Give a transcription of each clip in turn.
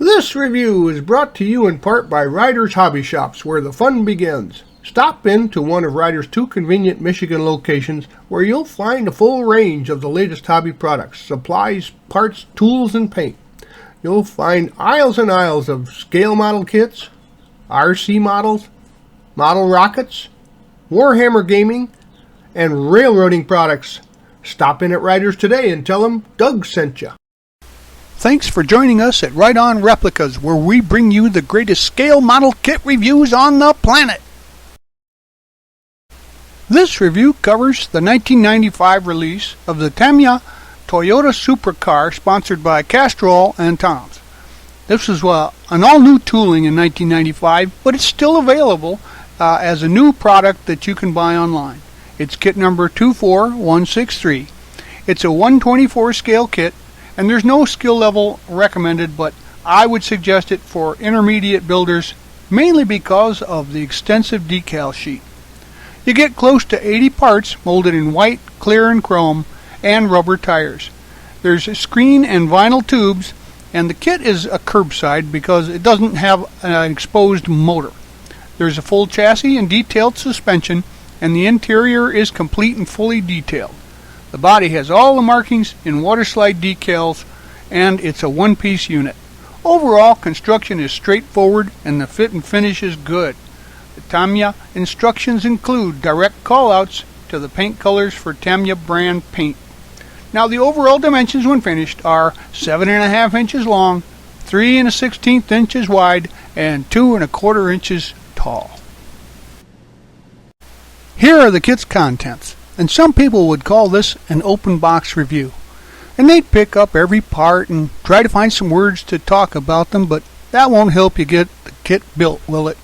This review is brought to you in part by Ryder's Hobby Shops, where the fun begins. Stop in to one of Ryder's 2 convenient Michigan locations where you'll find a full range of the latest hobby products, supplies, parts, tools, and paint. You'll find aisles and aisles of scale model kits, RC models, model rockets, Warhammer gaming, and railroading products. Stop in at Ryder's today and tell them Doug sent you. Thanks for joining us at Right On Replicas, where we bring you the greatest scale model kit reviews on the planet. This review covers the 1995 release of the Tamiya Toyota Supra car sponsored by Castrol and Toms. This was an all-new tooling in 1995, but it's still available as a new product that you can buy online. It's kit number 24163. It's a 124 scale kit, and there's no skill level recommended, but I would suggest it for intermediate builders, mainly because of the extensive decal sheet. You get close to 80 parts molded in white, clear, and chrome, and rubber tires. There's screen and vinyl tubes, and the kit is a curbside because it doesn't have an exposed motor. There's a full chassis and detailed suspension, and the interior is complete and fully detailed. The body has all the markings in waterslide decals, and it's a one-piece unit. Overall, construction is straightforward, and the fit and finish is good. The Tamiya instructions include direct callouts to the paint colors for Tamiya brand paint. Now, the overall dimensions when finished are 7.5 inches long, 3 1/16 inches wide, and 2 1/4 inches tall. Here are the kit's contents, and some people would call this an open box review. And they'd pick up every part and try to find some words to talk about them, but that won't help you get the kit built, will it?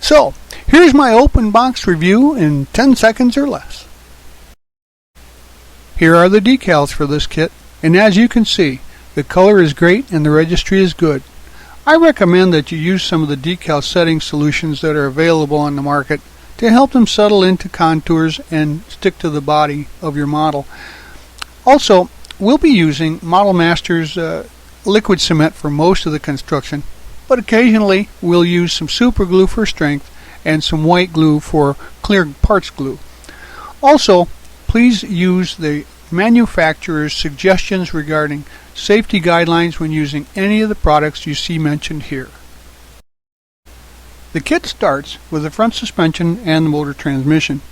So, here's my open box review in 10 seconds or less. Here are the decals for this kit, and as you can see, the color is great and the registry is good. I recommend that you use some of the decal setting solutions that are available on the market to help them settle into contours and stick to the body of your model. Also, we'll be using Model Master's liquid cement for most of the construction, but occasionally we'll use some super glue for strength and some white glue for clear parts glue. Also, please use the manufacturer's suggestions regarding safety guidelines when using any of the products you see mentioned here. The kit starts with the front suspension and the motor transmission.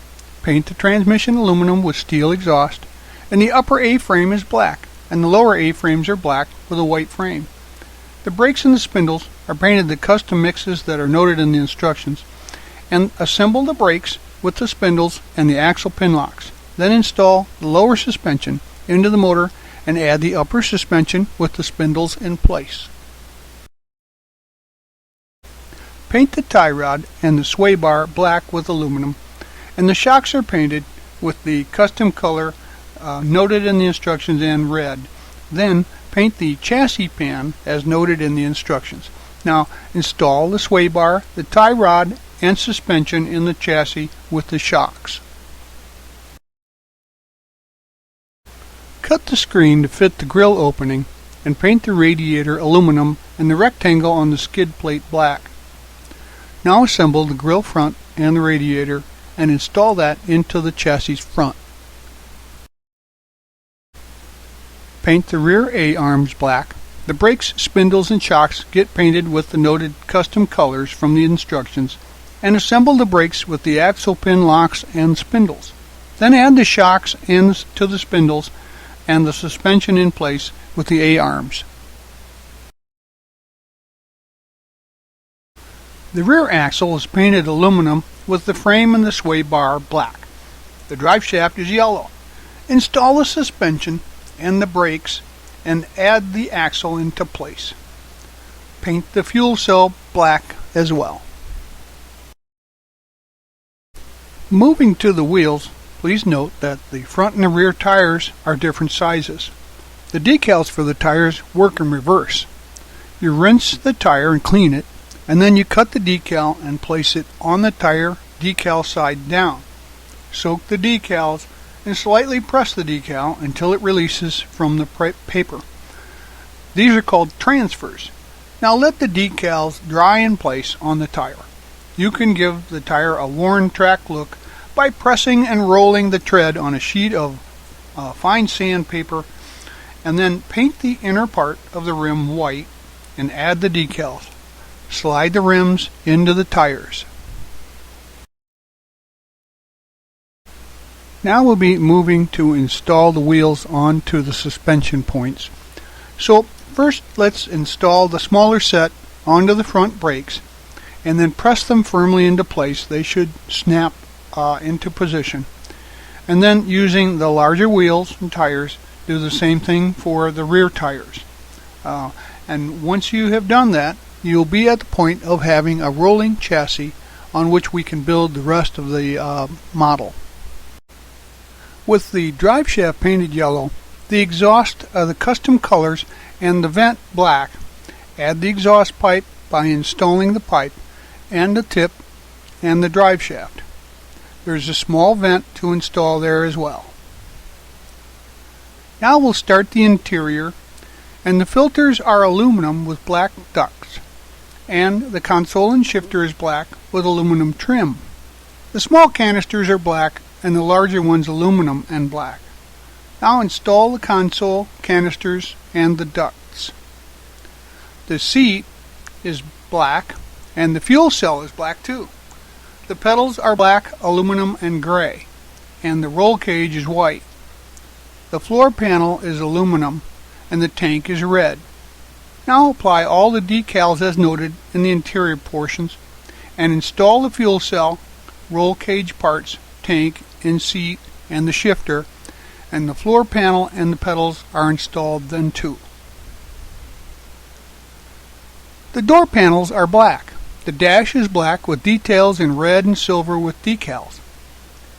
Paint the transmission aluminum with steel exhaust, and the upper A-frame is black, and the lower A-frames are black with a white frame. The brakes and the spindles are painted the custom mixes that are noted in the instructions, and assemble the brakes with the spindles and the axle pin locks. Then install the lower suspension into the motor and add the upper suspension with the spindles in place. Paint the tie rod and the sway bar black with aluminum, and the shocks are painted with the custom color noted in the instructions and red. Then paint the chassis pan as noted in the instructions. Now install the sway bar, the tie rod, and suspension in the chassis with the shocks. Cut the screen to fit the grill opening and paint the radiator aluminum and the rectangle on the skid plate black. Now assemble the grill front and the radiator and install that into the chassis front. Paint the rear A-arms black. The brakes, spindles, and shocks get painted with the noted custom colors from the instructions, and assemble the brakes with the axle pin locks and spindles. Then add the shocks ends to the spindles and the suspension in place with the A-arms. The rear axle is painted aluminum with the frame and the sway bar black. The drive shaft is yellow. Install the suspension and the brakes and add the axle into place. Paint the fuel cell black as well. Moving to the wheels, please note that the front and the rear tires are different sizes. The decals for the tires work in reverse. You rinse the tire and clean it, and then you cut the decal and place it on the tire decal side down. Soak the decals and slightly press the decal until it releases from the paper. These are called transfers. Now let the decals dry in place on the tire. You can give the tire a worn track look by pressing and rolling the tread on a sheet of fine sandpaper, and then paint the inner part of the rim white and add the decals. Slide the rims into the tires. Now we'll be moving to install the wheels onto the suspension points. So first let's install the smaller set onto the front brakes and then press them firmly into place. They should snap into position. And then using the larger wheels and tires, do the same thing for the rear tires. And once you have done that, you'll be at the point of having a rolling chassis on which we can build the rest of the model. With the drive shaft painted yellow, the exhaust the custom colors, and the vent black, add the exhaust pipe by installing the pipe and the tip and the drive shaft. There's a small vent to install there as well. Now we'll start the interior, and the filters are aluminum with black ducts, and the console and shifter is black with aluminum trim. The small canisters are black and the larger ones aluminum and black. Now install the console, canisters, and the ducts. The seat is black and the fuel cell is black too. The pedals are black, aluminum, and gray, and the roll cage is white. The floor panel is aluminum and the tank is red. Now apply all the decals as noted in the interior portions and install the fuel cell, roll cage parts, tank, and seat, and the shifter, and the floor panel and the pedals are installed then too. The door panels are black. The dash is black with details in red and silver with decals,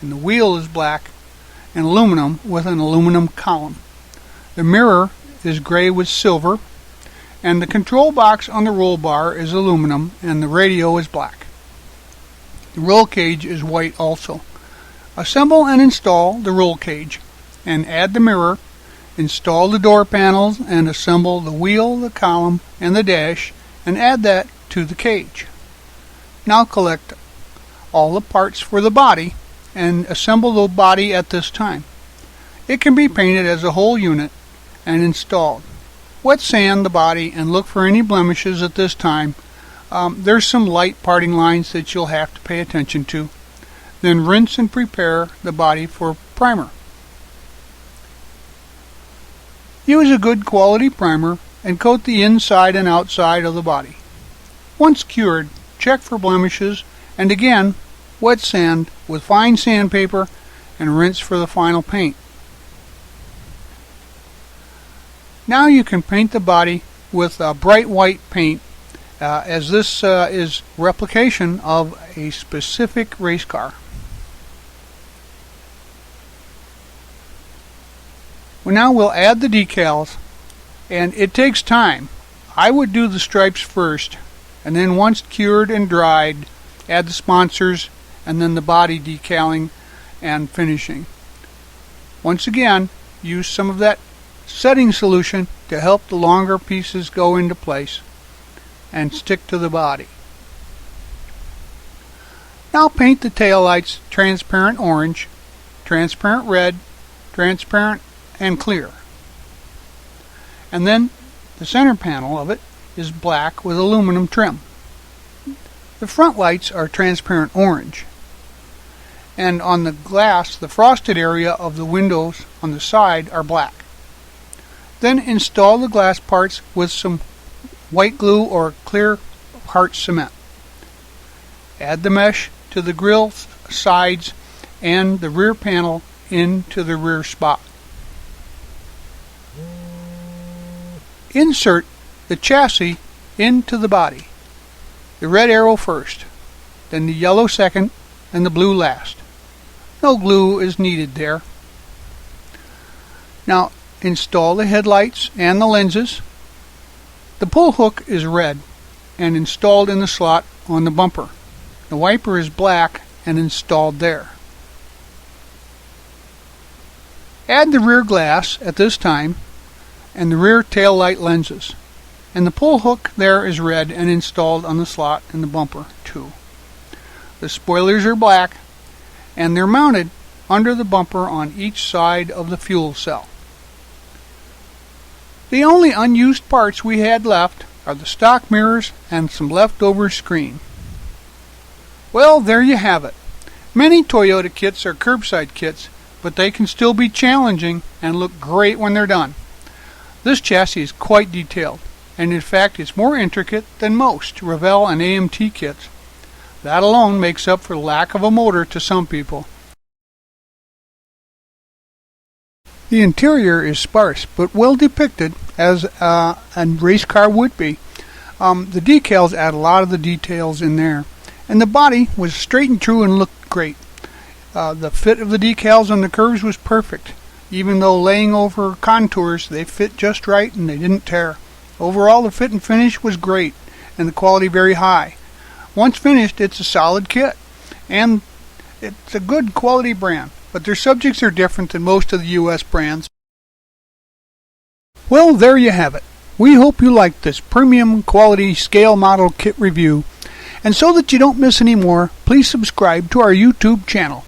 and the wheel is black and aluminum with an aluminum column. The mirror is gray with silver, and the control box on the roll bar is aluminum and the radio is black. The roll cage is white also. Assemble and install the roll cage and add the mirror, install the door panels and assemble the wheel, the column, and the dash and add that to the cage. Now collect all the parts for the body and assemble the body at this time. It can be painted as a whole unit and installed. Wet sand the body and look for any blemishes at this time. There's some light parting lines that you'll have to pay attention to. Then rinse and prepare the body for primer. Use a good quality primer and coat the inside and outside of the body. Once cured, check for blemishes and again wet sand with fine sandpaper and rinse for the final paint. Now you can paint the body with a bright white paint as this is replication of a specific race car. Well, now we'll add the decals, and it takes time. I would do the stripes first, and then once cured and dried, add the sponsors and then the body decaling and finishing. Once again, use some of that setting solution to help the longer pieces go into place and stick to the body. Now paint the taillights transparent orange, transparent red, transparent and clear. And then the center panel of it is black with aluminum trim. The front lights are transparent orange. And on the glass, the frosted area of the windows on the side are black. Then install the glass parts with some white glue or clear heart cement. Add the mesh to the grille sides and the rear panel into the rear spot. Insert the chassis into the body. The red arrow first, then the yellow second, and the blue last. No glue is needed there. Now install the headlights and the lenses. The pull hook is red and installed in the slot on the bumper. The wiper is black and installed there. Add the rear glass at this time and the rear tail light lenses. and the pull hook there is red and installed on the slot in the bumper too. The spoilers are black, and they're mounted under the bumper on each side of the fuel cell. The only unused parts we had left are the stock mirrors and some leftover screen. Well, there you have it. Many Toyota kits are curbside kits, but they can still be challenging and look great when they're done. This chassis is quite detailed, and in fact it's more intricate than most Revell and AMT kits. That alone makes up for lack of a motor to some people. The interior is sparse but well depicted, as a race car would be. The decals add a lot of the details in there, and the body was straight and true and looked great. The fit of the decals on the curves was perfect. Even though laying over contours, they fit just right and they didn't tear. Overall, the fit and finish was great, and the quality very high. Once finished, it's a solid kit, and it's a good quality brand, but their subjects are different than most of the US brands. Well, there you have it. We hope you liked this premium quality scale model kit review, and so that you don't miss any more, please subscribe to our YouTube channel.